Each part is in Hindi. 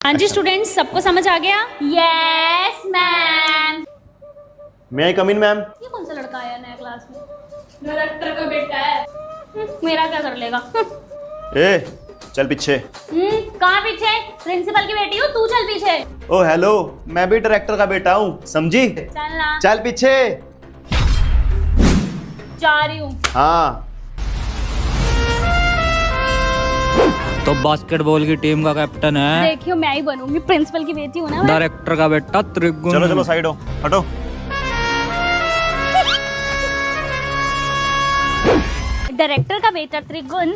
हाँ जी स्टूडेंट्स, सबको समझ आ गया? Yes ma'am. मे आई कम इन मैम? ये कौन सा लड़का आया नया क्लास में? डायरेक्टर का बेटा है। मेरा क्या कर लेगा? ए चल पीछे। कहाँ पीछे? प्रिंसिपल की बेटी हूँ, तू चल पीछे। ओ हेलो, मैं भी डायरेक्टर का बेटा हूँ, समझी? चल ना। चल पीछे। जा रही हूँ। हाँ तो बास्केटबॉल की टीम का कैप्टन है। देखियो मैं ही बनूंगी, प्रिंसिपल की बेटी हूँ ना मैं। डायरेक्टर का बेटा त्रिगुण। चलो चलो साइड हो, हटो। डायरेक्टर का बेटा त्रिगुण,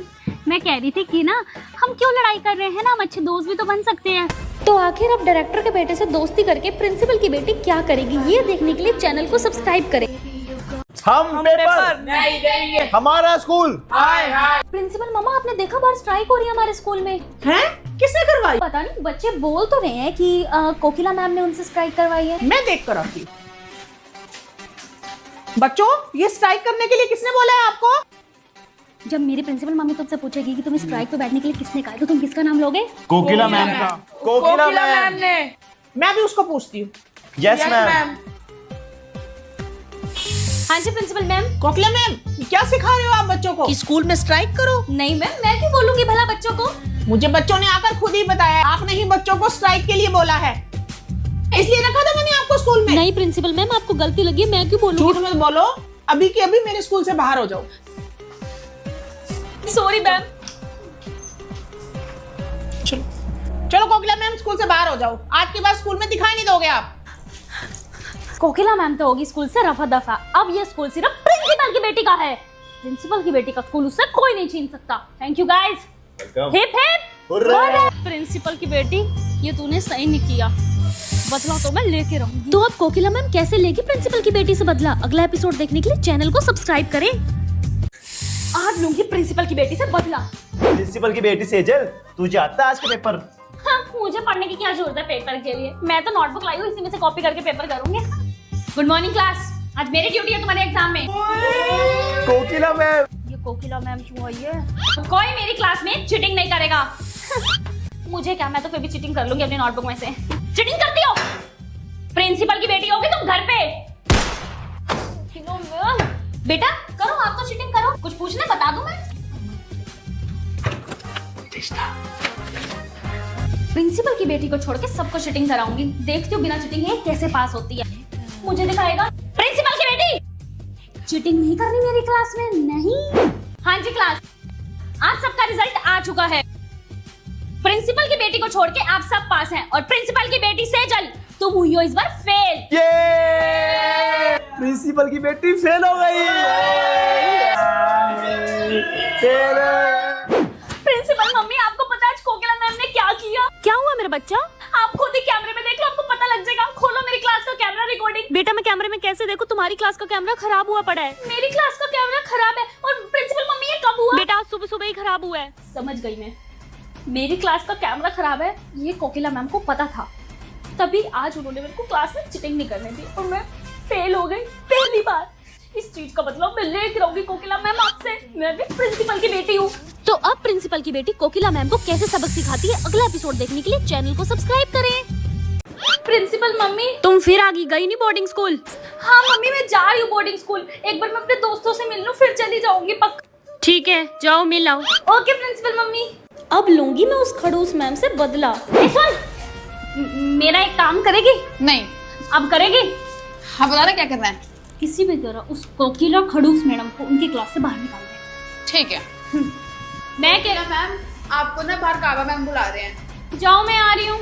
मैं कह रही थी कि ना हम क्यों लड़ाई कर रहे हैं ना, हम अच्छे दोस्त भी तो बन सकते हैं। तो आखिर अब डायरेक्टर के बेटे से दोस्ती करके प्रिंसिपल की बेटी क्या करेगी, ये देखने के लिए चैनल को सब्सक्राइब करें। हम पेपर नहीं देंगे। हमारा स्कूल। हाय हाय। प्रिंसिपल मामा, आपने देखा बाहर स्ट्राइक हो रही है हमारे स्कूल में? हैं? किसने करवाई? पता नहीं, बच्चे बोल तो रहे हैं कि कोकिला मैम ने उनसे स्ट्राइक करवाई है। मैं देख कर आती हूँ। बच्चों, ये स्ट्राइक करने के लिए किसने बोला है आपको? जब मेरी प्रिंसिपल मम्मी तुमसे पूछेगी कि तुम्हें स्ट्राइक पे बैठने के लिए किसने कहा, तो तुम किसका नाम लोगे? कोकिला मैम का। कोकिला मैम ने। मैं भी उसको पूछती हूँ। Yes ma'am. हाँ जी प्रिंसिपल मैम। कोकिला मैम, क्या सिखा रहे हो आप बच्चों को? कि स्कूल में स्ट्राइक करो? नहीं मैम, मैं क्यों बोलूंगी भला बच्चों को? मुझे बच्चों ने आकर खुद ही बताया, आपने ही बच्चों को स्ट्राइक के लिए बोला है, इसलिए रखा था मैंने आपको स्कूल में। नहीं प्रिंसिपल मैम, आपको गलती लगी, मैं क्यों बोलूंगी? झूठ मत बोलो, अभी के अभी मेरे स्कूल से बाहर हो जाओ। Sorry ma'am. चलो कोकिला मैम, स्कूल से बाहर हो जाओ, आज के बाद स्कूल में दिखाई नहीं दोगे आप। कोकिला मैम तो होगी स्कूल से रफा दफा, अब ये स्कूल सिर्फ प्रिंसिपल की बेटी का है। प्रिंसिपल की बेटी का स्कूल उससे कोई नहीं छीन सकता। Thank you guys. Hip hip hurray. Principal की बेटी, ये तूने सही नहीं किया, बदला तो मैं लेके रहूंगी। तो अब कोकिला मैम कैसे लेगी प्रिंसिपल की बेटी से बदला, अगला एपिसोड देखने के लिए चैनल को सब्सक्राइब करें। आज लूंगी प्रिंसिपल की बेटी से बदला। प्रिंसिपल की बेटी सेजल, तुझे आता है आज के पेपर? हाँ, मुझे पढ़ने की क्या जरूरत है पेपर के लिए, मैं तो नोटबुक लाई हूँ, इसी में से कॉपी करके पेपर करूंगी। गुड मॉर्निंग क्लास, आज मेरी ड्यूटी है तुम्हारे एग्जाम में। कोकिला मैम। ये कोकिला मैम क्यों आई है? कोई मेरी क्लास में चीटिंग नहीं करेगा। मुझे क्या, मैं तो फिर भी चीटिंग कर लूंगी अपनी नोटबुक में से। चीटिंग करती हो? प्रिंसिपल की बेटी होगी तुम घर पे। बेटा करो, आप तो चीटिंग करो, कुछ पूछना बता दूं मैं। प्रिंसिपल की बेटी को छोड़ के सबको चीटिंग कराऊंगी, देखती हूँ बिना चीटिंग है कैसे पास होती है। मुझे दिखाएगा। प्रिंसिपल की बेटी, चीटिंग नहीं करनी मेरी क्लास में, नहीं। हाँ जी क्लास, आज सबका रिजल्ट आ चुका है। प्रिंसिपल की बेटी को छोड़ के आप सब पास हैं, और प्रिंसिपल की बेटी सेजल, तुम हुई हो इस बार फेल। ये प्रिंसिपल की बेटी फेल हो गई। प्रिंसिपल मम्मी, आपको पता है आज कोकिला मैम ने क्या किया? क्या हुआ मेरा बच्चा? आप खुद ही कैमरे में देख लो, आपको पता लग जाएगा। खोलो मेरी क्लास का कैमरा रिकॉर्डिंग। बेटा मैं कैमरे में कैसे देखूं, तुम्हारी क्लास का कैमरा खराब हुआ पड़ा है। मेरी क्लास का कैमरा खराब है, और प्रिंसिपल मम्मी ये कब हुआ? बेटा आज सुबह सुबह ही खराब हुआ है। समझ गई मैं, मेरी क्लास का कैमरा खराब है, ये कोकिला मैम को पता था, तभी आज उन्होंने मेरे को क्लास में चीटिंग नहीं करने दी, और मैं फेल हो गई पहली बार। इस चीज का मतलब मैं लेके रहूंगी कोकिला मैम आपसे, मैं भी प्रिंसिपल की बेटी हूँ। तो अब प्रिंसिपल की बेटी कोकिला मैम को कैसे सबक सिखाती है, अगला एपिसोड देखने के लिए चैनल को सब्सक्राइब करें। प्रिंसिपल मम्मी, तुम फिर आ गई नहीं बोर्डिंग स्कूल? हाँ मम्मी, मैं जा रही हूँ बोर्डिंग स्कूल, एक बार मैं अपने दोस्तों से मिल लूँ, फिर चली जाऊंगी पक्का। ठीक है, जाओ मिल आओ। ओके प्रिंसिपल मम्मी। अब लूंगी मैं उस खड़ूस मैम से बदला। मेरा एक काम करेगी? नहीं। अब करेगी? हाँ बता रहे क्या करना है? किसी भी तरह उस कोकिला खड़ूस मैडम को उनकी क्लास से बाहर निकाल दे। ठीक है। मैं कह रहा मैम, आपको ना बाहर काबा मैम बुला रहे हैं। जाओ, मैं आ रही हूँ।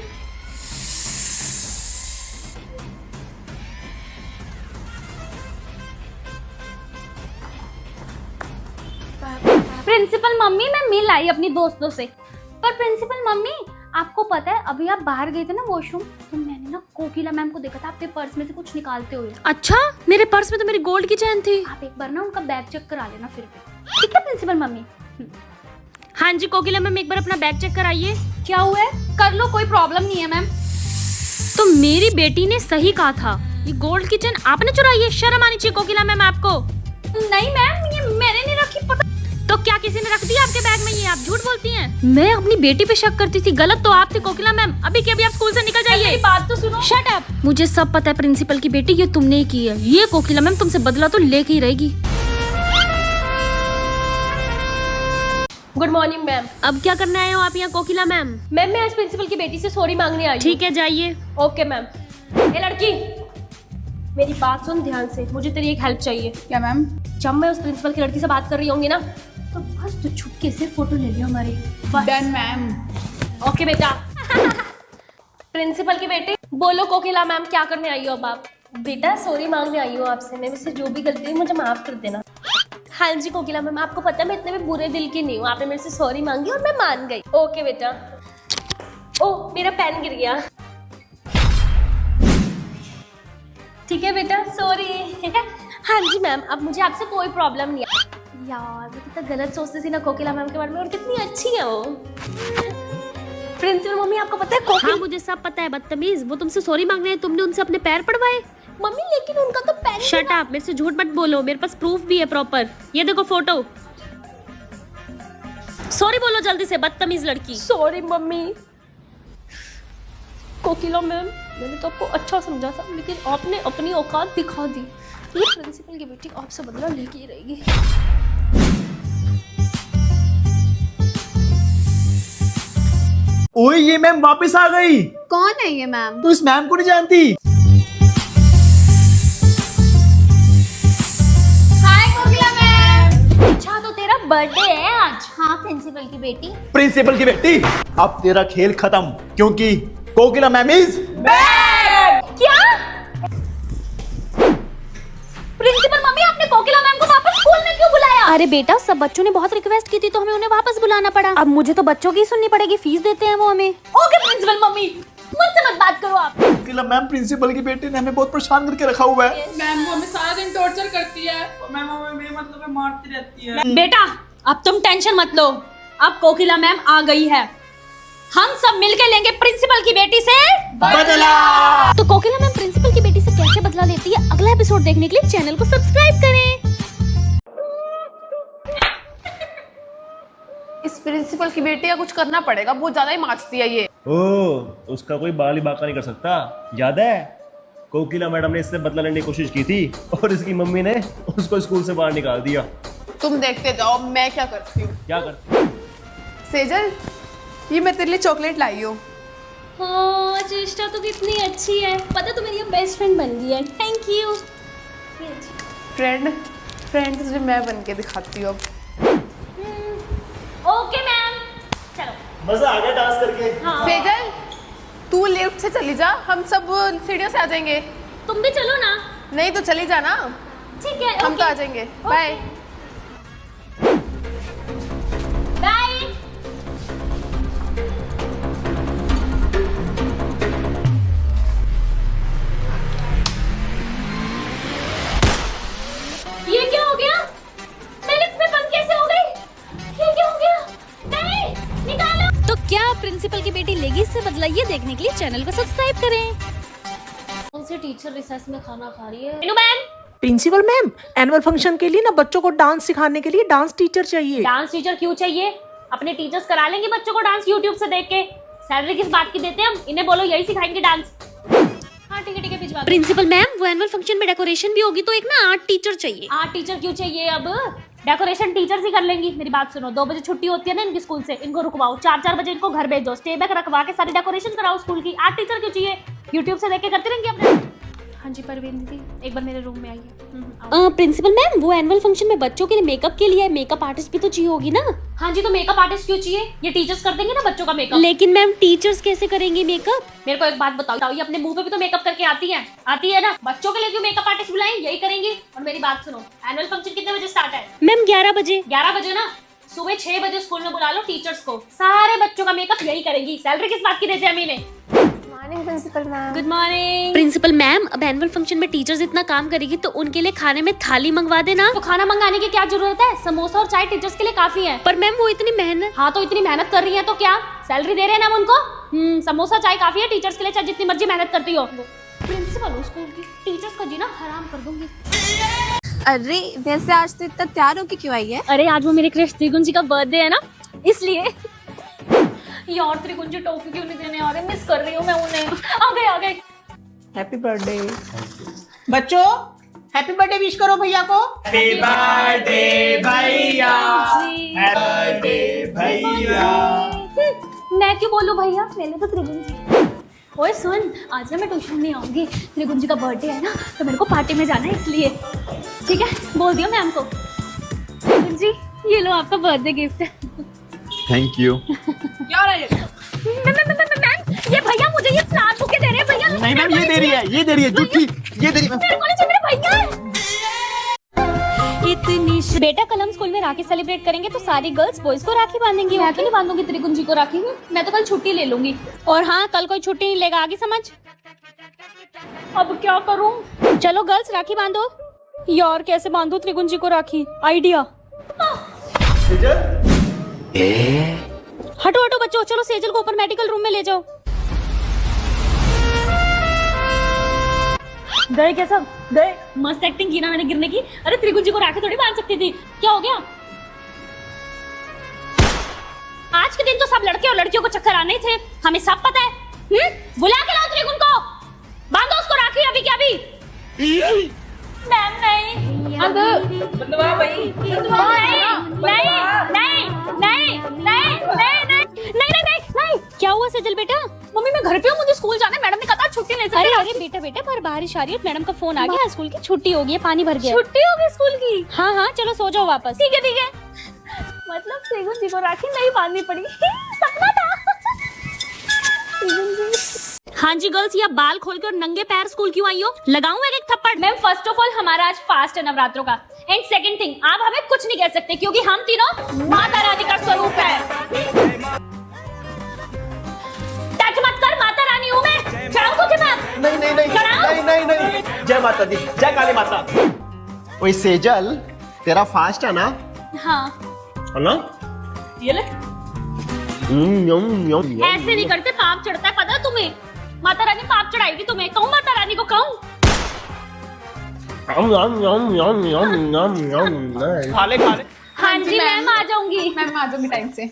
प्रिंसिपल मम्मी, मैं मिल आई अपनी दोस्तों से, पर प्रिंसिपल मम्मी आपको पता है अभी आप बाहर गए थे ना वॉशरूम, तो मैंने ना कोकिला मैम को देखा था आपके पर्स में से कुछ निकालते हुए। अच्छा, मेरे पर्स में तो मेरी गोल्ड की चेन थी। आप एक बार ना उनका बैग चेक करा लेना फिर भी। ठीक है प्रिंसिपल मम्मी? हाँ जी कोकिला मैम, एक बार अपना बैग चेक कराइए। क्या हुआ है? कर लो, कोई प्रॉब्लम नहीं है मैम। तो मेरी बेटी ने सही कहा था, ये गोल्ड की चेन आपने चुराई है, शर्म आनी चाहिए कोकिला मैम आपको। नहीं मैम, ये मैंने नहीं रखी। पता तो क्या किसी ने रख दिया आपके बैग में ये? आप झूठ बोलती हैं। मैं अपनी बेटी पे शक करती थी, गलत तो आप थे कोकिला मैम। अभी के अभी आप स्कूल से निकल जाइए। मेरी बात तो सुनो। Shut up. मुझे सब पता है प्रिंसिपल की बेटी, ये तुमने ही की है। ये कोकिला मैम तुमसे बदला तो लेके ही रहेगी। Good morning ma'am. अब क्या करने आए हो आप यहाँ कोकिला मैम? मैम मैं आज प्रिंसिपल की बेटी से सॉरी मांगने आई हूँ। ठीक है जाइए। Okay ma'am. ये लड़की मेरी बात सुन ध्यान से, मुझे तेरी एक हेल्प चाहिए। क्या मैम? जब मैं उस प्रिंसिपल की लड़की से बात कर रही होंगी ना, तो बस तू छुपके से फोटो ले लियो हमारी। Done ma'am. ओके बेटा। प्रिंसिपल की बेटी बोलो कोकिला मैम क्या करने आई हो अब आप? बेटा सॉरी मांगने आई हूँ आपसे, मेरे से जो भी गलती है मुझे माफ कर देना। हाँ जी कोकिला मैम, आपको पता है मैं इतने भी बुरे दिल की नहीं हूँ। आपने मेरे से सॉरी मांगी और मैं मान गई। ओके बेटा। ओह मेरा पेन गिर गया। ठीक है बेटा सॉरी। हाँ जी मैम, अब मुझे आपसे कोई प्रॉब्लम नहीं है। यार मैं कितना गलत सोचती थी ना कोकिला मैम के बारे में, और कितनी अच्छी है वो। प्रिंसिपल मम्मी आपको पता है हाँ मुझे सब पता है बदतमीज, वो तुमसे सॉरी मांगने हैं, तुमने उनसे अपने पैर पड़वाए। मम्मी लेकिन उनका तो पेन। शट अप, मेरे से झूठ मत बोलो, मेरे पास प्रूफ भी है प्रॉपर। ये देखो फोटो। सॉरी बोलो जल्दी से बदतमीज लड़की। Sorry mummy. कोकिला मैम मैंने तो आपको अच्छा समझा था, लेकिन आपने अपनी औकात दिखा दी। ये प्रिंसिपल की बेटी आपसे बदला लेके ही रहेगी। ओए ये मैम वापस आ गई। कौन है ये मैम? तू इस मैम को नहीं जानती? हाय कोकिला मैम। अच्छा तो तेरा बर्थडे है आज? हाँ प्रिंसिपल की बेटी। प्रिंसिपल की बेटी अब तेरा खेल खत्म, क्योंकि कोकिला मैम इज क्या? प्रिंसिपल मम्मी आपने कोकिला मैम को वापस स्कूल में क्यों बुलाया? अरे बेटा सब बच्चों ने बहुत रिक्वेस्ट की थी तो हमें उन्हें वापस बुलाना पड़ा। अब मुझे तो बच्चों की सुननी पड़ेगी, फीस देते हैं वो हमें। ओके प्रिंसिपल मम्मी, मुझसे मत बात करो आप। कोकिला मैम प्रिंसिपल की बेटी ने हमें बहुत परेशान करके रखा हुआ है। मैम वो हमें सारा दिन टॉर्चर करती है। मैम हमें बेमतलब में मारती रहती है। बेटा अब तुम टेंशन मत लो, अब कोकिला मैम आ गई है। हम सब मिलके लेंगे प्रिंसिपल की बेटी से बदला। तो कोकिला मैम प्रिंसिपल की बेटी से कैसे बदला लेती है, अगला एपिसोड देखने के लिए चैनल को सब्सक्राइब करें। इस प्रिंसिपल की बेटी का कुछ करना पड़ेगा, बहुत ज्यादा ही माचती है ये। ओह उसका कोई बाल ही बाका नहीं कर सकता। याद है कोकिला मैडम ने इससे बदला लेने की कोशिश की थी और इसकी मम्मी ने उसको स्कूल से बाहर निकाल दिया। तुम देखते जाओ मैं क्या करती हूँ। क्या कर? सेजल ये मैं तेरे लिए चॉकलेट लाई हूँ। हाँ चेष्टा तो कितनी अच्छी है, पता है तू मेरी बेस्ट फ्रेंड बन गई है। Thank you. फ्रेंड तुझे मैं बन के दिखाती हूँ अब। ओके मैम चलो। मजा आ गया डांस करके। हाँ। सेजल तू लिफ्ट से चली जा, हम सब सीढ़ियों से आ जाएंगे। तुम भी चलो ना। नहीं तो चली जा ना। ठीक है हम तो आ जाएंगे। बाय। बाय। ये क्या हो गया? मैं लिफ्ट में बंद कैसे हो गई? ये क्या हो गया? नहीं निकालो। तो क्या प्रिंसिपल की बेटी लेगी इससे बदला, ये देखने के लिए चैनल को सब्सक्राइब करें। कौन सी टीचर रिसेस में खाना खा रही है? Meenu ma'am. Principal ma'am annual function के लिए ना बच्चों को डांस सिखाने के लिए डांस टीचर चाहिए। डांस टीचर क्यों चाहिए? अपने टीचर्स करा लेंगे बच्चों को डांस यूट्यूब से देख के। सैलरी किस बात की देते हैं हम? इन्हें बोलो यही सिखाएंगे डांस। हाँ ठीक है भिजवा दो। प्रिंसिपल मैम वो एनुअल फंक्शन में डेकोरेशन भी होगी तो एक ना आर्ट टीचर चाहिए। आर्ट टीचर क्यों चाहिए? अब डेकोरेशन टीचर्स ही कर लेंगी। मेरी बात सुनो, 2 बजे छुट्टी होती है ना इनकी स्कूल से, इनको रुकवाओ। 4 बजे इनको घर भेज दो, स्टे बैक रखवा के सारी डेकोरेशन कराओ स्कूल की। आर्ट टीचर क्यों चाहिए? यूट्यूब से देख के करते रहेंगे अपने। हाँ जी परवीन दीदी एक बार मेरे रूम में आइए। प्रिंसिपल मैम वो एनुअल फंक्शन में बच्चों के लिए मेकअप के लिए मेकअप आर्टिस्ट भी तो चाहिए होगी ना। हाँ जी तो मेकअप आर्टिस्ट क्यों चाहिए? ये टीचर्स कर देंगे ना बच्चों का मेकअप। लेकिन मैम टीचर्स कैसे करेंगे मेकअप? मेरे को एक बात बताओ, ये अपने मुंह पे भी तो मेकअप करके आती है ना। बच्चों के लिए क्यों मेकअप आर्टिस्ट बुलाएं? यही करेंगी। और मेरी बात सुनो, एनुअल फंक्शन कितने बजे स्टार्ट है? मैम 11 बजे। 11 बजे ना, सुबह 6 बजे स्कूल में बुला लो टीचर्स को। सारे बच्चों का मेकअप यही करेंगी। सैलरी किस बात की देते हैं हम इन्हें? Morning principal ma'am. Good morning. Principal ma'am अब एनुअल फंक्शन में टीचर्स इतना काम करेगी तो उनके लिए खाने में थाली मंगवा देना। तो खाना मंगाने की क्या जरूरत है? समोसा और चाय टीचर्स के लिए काफी है। पर मैम वो इतनी मेहनत। हाँ तो इतनी मेहनत कर रही है तो क्या सैलरी दे रहे हैं ना हम उनको? समोसा चाय काफी है टीचर्स के लिए, चाहे जितनी मर्जी मेहनत करती हो। प्रिंसिपल हूँ स्कूल की, टीचर्स का जीना हराम कर दूंगी। अरे वैसे आज तो इतना तैयार होके क्यों आई है? अरे आज वो मेरे क्रश त्रिगुण जी का बर्थडे है ना, इसलिए। यार त्रिगुण जी टॉफी क्यों नहीं देने आ रहे, मिस कर रही हूँ मैं उन्हें। आ गए। हैप्पी बर्थडे बच्चों, हैप्पी बर्थडे विश करो भैया को। हैप्पी बर्थडे भैया, हैप्पी बर्थडे भैया। मैं क्यों बोलूं भैया, पहले तो त्रिगुण जी। ओए सुन, आज ना मैं ट्यूशन नहीं आऊंगी, त्रिगुण जी का बर्थडे है ना, तो मेरे को पार्टी में जाना है इसलिए। ठीक है, बोल दियो मैम को। त्रिगुण जी ये लो आपका बर्थडे गिफ्ट। Thank you. क्या रहा है मैम ये भैया मुझे ये फ्लावर बुके दे रहे हैं भैया। नहीं मैम, ये दे रही है झूठी, ये दे रही है। मेरे को नहीं चाहिए, मेरे भैया है। बेटा कल हम स्कूल में राखी सेलिब्रेट करेंगे तो सारी गर्ल्स बॉयज को राखी बांधेंगी। मैं तो नहीं बांधूंगी त्रिगुण जी को राखी, मैं तो कल छुट्टी ले लूंगी। और हाँ, कल कोई छुट्टी नहीं लेगा, आगे समझ। अब क्या करूं? चलो गर्ल्स राखी बांधो। यार कैसे बांधू त्रिगुण जी को राखी, आइडिया। हटो हटो बच्चों, चलो सेजल को ऊपर मेडिकल रूम में ले जाओ। गए क्या सब? गए। मस्त एक्टिंग की ना मैंने गिरने की। अरे त्रिगुण जी को राखी थोड़ी बांध सकती थी, क्या हो गया? आज के दिन तो सब लड़के और लड़कियों को चक्कर आने थे, हमें सब पता है। बुला के लाओ त्रिगुण को, बांधो उसको राखी अभी क्या अभी। मैम नहीं, बंधवा भाई, नहीं। क्या हुआ सेजल बेटा? मम्मी मैं घर पे हूँ, मुझे स्कूल जाना है, मैडम ने कहा छुट्टी ले सकते। अरे बेटा पर बारिश आ रही है, मैडम का फोन आ गया, स्कूल की छुट्टी हो गई है, पानी भर गया। छुट्टी हो गई स्कूल की? हाँ चलो सो जाओ वापस। ठीक है। मतलब त्रिगुण जी को राखी नहीं बांधनी पड़ी, सपना था। हाँ जी गर्ल्स, ये बाल खोल के और नंगे पैर स्कूल क्यों आई हो? लगाऊं एक थप्पड़? मैम फर्स्ट ऑफ ऑल हमारा आज फास्ट है नवरात्रों का, एंड सेकंड थिंग आप हमें कुछ नहीं कह सकते क्योंकि हम तीनों माता रानी का स्वरूप है। टच मत कर, माता रानी हूँ मैं। चढ़ाऊं तुझे मैं? नहीं। जय माता दी, जय काली माता। ओए सेजल, तेरा फास्ट है ना? हाँ। है ना? ये ले। ऐसे नहीं करते, पाप चढ़ता है, पता है तुम्हें? माता रानी पाप चढ़ाएगी तुम्हें। कहूँ माता रानी को कहूँ? खा ले। हाँ जी मैम आ जाऊंगी। मैम आ जाऊंगी टाइम से।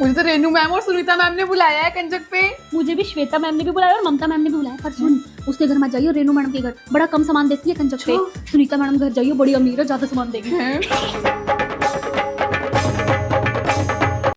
मुझे तो रेनू मैम और सुनीता मैम ने बुलाया है कंजक पे। मुझे भी श्वेता मैम ने भी बुलाया और ममता मैम ने भी बुलाया। पर सुन, उसके घर मत जाइयो, रेनू मैडम के घर बड़ा कम सामान देती है कंजक पे। सुनीता मैडम घर जाइयो, बड़ी अमीर है, ज्यादा सामान देगी।